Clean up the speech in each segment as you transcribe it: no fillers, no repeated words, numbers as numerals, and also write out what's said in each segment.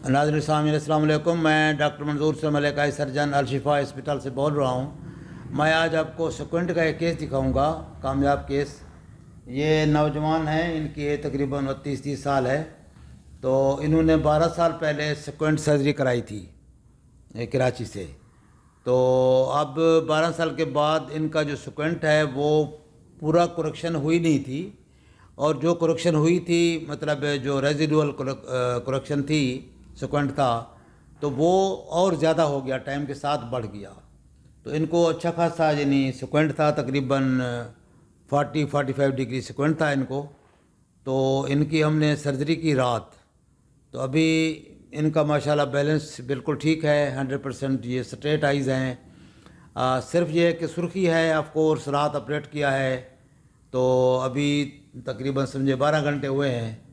नाज़रीन सामीन अस्सलाम वालेकुम। मैं डॉक्टर मंजूर से मलिकाई सर्जन अल-शिफा हॉस्पिटल से बोल रहा हूँ। मैं आज आपको स्क्विंट का एक केस दिखाऊंगा, कामयाब केस। ये नौजवान हैं, इनकी तकरीबन 32-30 साल है। तो इन्होंने 12 साल पहले स्क्विंट सर्जरी कराई थी कराची से। तो अब 12 साल के बाद इनका जो स्क्विंट है वो पूरा करेक्शन हुई नहीं थी, और जो करेक्शन हुई थी मतलब जो रेजिडुअल करेक्शन थी स्क्विंट का, तो वो और ज़्यादा हो गया, टाइम के साथ बढ़ गया। तो इनको अच्छा खासा यानी स्क्विंट था, तकरीबन 40-45 डिग्री स्क्विंट था इनको। तो इनकी हमने सर्जरी की रात। तो अभी इनका माशाल्लाह बैलेंस बिल्कुल ठीक है, 100%। ये स्ट्रेट आइज़ हैं। सिर्फ ये है कि सुर्खी है, ऑफ कोर्स रात ऑपरेट किया है। तो अभी तकरीबन समझे 12 घंटे हुए हैं।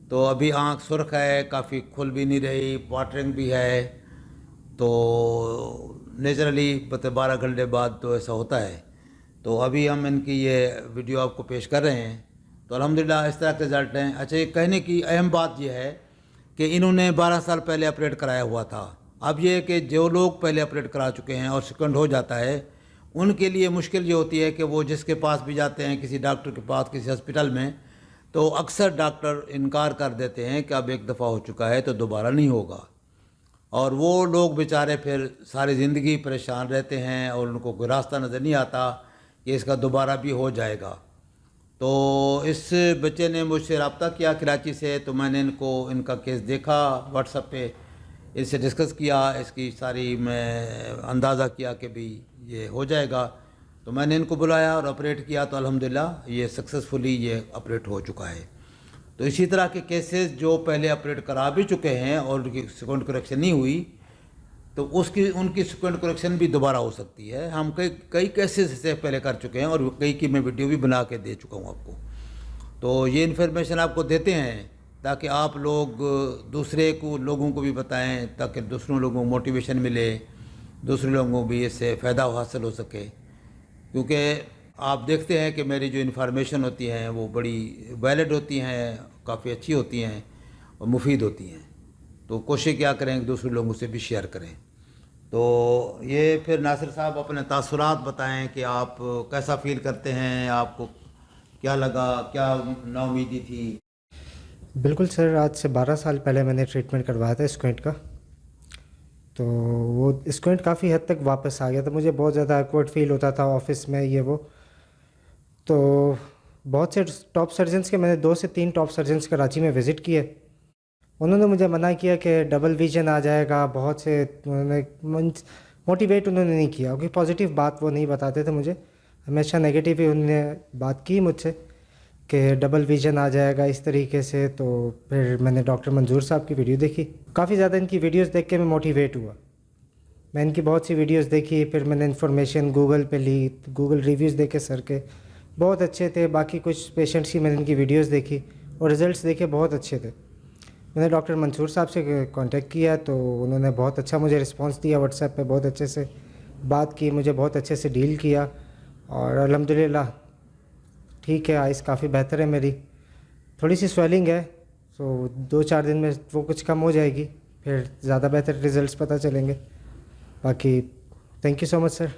तो अभी आँख सुर्ख है, काफ़ी खुल भी नहीं रही, वाटरिंग भी है। तो नेचुरली 12 घंटे बाद तो ऐसा होता है। तो अभी हम इनकी ये वीडियो आपको पेश कर रहे हैं। तो अल्हम्दुलिल्लाह इस तरह के रिज़ल्ट हैं। अच्छा, ये कहने की अहम बात यह है कि इन्होंने 12 साल पहले ऑपरेट कराया हुआ था। अब ये है कि जो लोग पहले ऑपरेट करा चुके हैं और सेकंड हो जाता है, उनके लिए मुश्किल ये होती है कि वो जिसके पास भी जाते हैं, किसी डॉक्टर के पास, किसी हॉस्पिटल में, तो अक्सर डॉक्टर इनकार कर देते हैं कि अब एक दफ़ा हो चुका है तो दोबारा नहीं होगा। और वो लोग बेचारे फिर सारी ज़िंदगी परेशान रहते हैं और उनको कोई रास्ता नज़र नहीं आता कि इसका दोबारा भी हो जाएगा। तो इस बच्चे ने मुझसे रब्ता किया कराची से। तो मैंने इनका केस देखा व्हाट्सएप पे, इससे डिस्कस किया, इसकी सारी मैं अंदाज़ा किया कि भी ये हो जाएगा। तो मैंने इनको बुलाया और ऑपरेट किया। तो अल्हम्दुलिल्लाह ये सक्सेसफुली ये ऑपरेट हो चुका है। तो इसी तरह के केसेस जो पहले ऑपरेट करा भी चुके हैं और उनकी सेकंड करेक्शन नहीं हुई, तो उनकी सेकंड करेक्शन भी दोबारा हो सकती है। हम कई केसेस से पहले कर चुके हैं और कई की मैं वीडियो भी बना के दे चुका हूँ आपको। तो ये इन्फॉर्मेशन आपको देते हैं ताकि आप लोग दूसरे लोगों को भी बताएं, ताकि दूसरों लोगों को मोटिवेशन मिले, दूसरे लोगों को भी इससे फ़ायदा हासिल हो सके। क्योंकि आप देखते हैं कि मेरी जो इन्फॉर्मेशन होती हैं वो बड़ी वैलिड होती हैं, काफ़ी अच्छी होती हैं और मुफीद होती हैं। तो कोशिश क्या करें कि दूसरे लोगों से भी शेयर करें। तो ये फिर नासिर साहब अपने तासुरात बताएं कि आप कैसा फ़ील करते हैं, आपको क्या लगा, क्या नाउमीदी थी। बिल्कुल सर, आज से 12 साल पहले मैंने ट्रीटमेंट करवाया था स्क्विंट का। तो वो स्क्विंट काफ़ी हद तक वापस आ गया था। मुझे बहुत ज़्यादा awkward फील होता था ऑफिस में, ये वो। तो बहुत से टॉप सर्जन्स के मैंने 2 से 3 टॉप सर्जन्स कराची में विज़िट किए। उन्होंने मुझे मना किया कि डबल विजन आ जाएगा। बहुत से उन्होंने मोटिवेट उन्होंने नहीं किया, क्योंकि पॉजिटिव बात वो नहीं बताते थे मुझे, हमेशा नेगेटिव ही उन्होंने बात की मुझसे कि डबल विजन आ जाएगा इस तरीके से। तो फिर मैंने डॉक्टर मंजूर साहब की वीडियो देखी। काफ़ी ज़्यादा इनकी वीडियोस देख के मैं मोटिवेट हुआ। मैं इनकी बहुत सी वीडियोस देखी, फिर मैंने इन्फॉर्मेशन गूगल पे ली, गूगल रिव्यूज़ देखे सर के, बहुत अच्छे थे। बाकी कुछ पेशेंट्स की मैंने इनकी वीडियोस देखी और रिज़ल्ट्स देखे, बहुत अच्छे थे। मैंने डॉक्टर मंसूर साहब से कांटेक्ट किया तो उन्होंने बहुत अच्छा मुझे रिस्पांस दिया, व्हाट्सएप पे बहुत अच्छे से बात की, मुझे बहुत अच्छे से डील किया। और अल्हम्दुलिल्लाह ठीक है, आइस काफ़ी बेहतर है मेरी। थोड़ी सी स्वेलिंग है, तो 2-4 दिन में वो कुछ कम हो जाएगी, फिर ज़्यादा बेहतर रिज़ल्ट्स पता चलेंगे। बाकी thank you so much sir.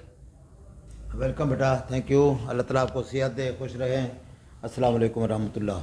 Welcome बेटा, थैंक यू। अल्लाह ताला आपको सेहत दे, खुश रहें। अस्सलाम वालेकुम रहमतुल्लाह।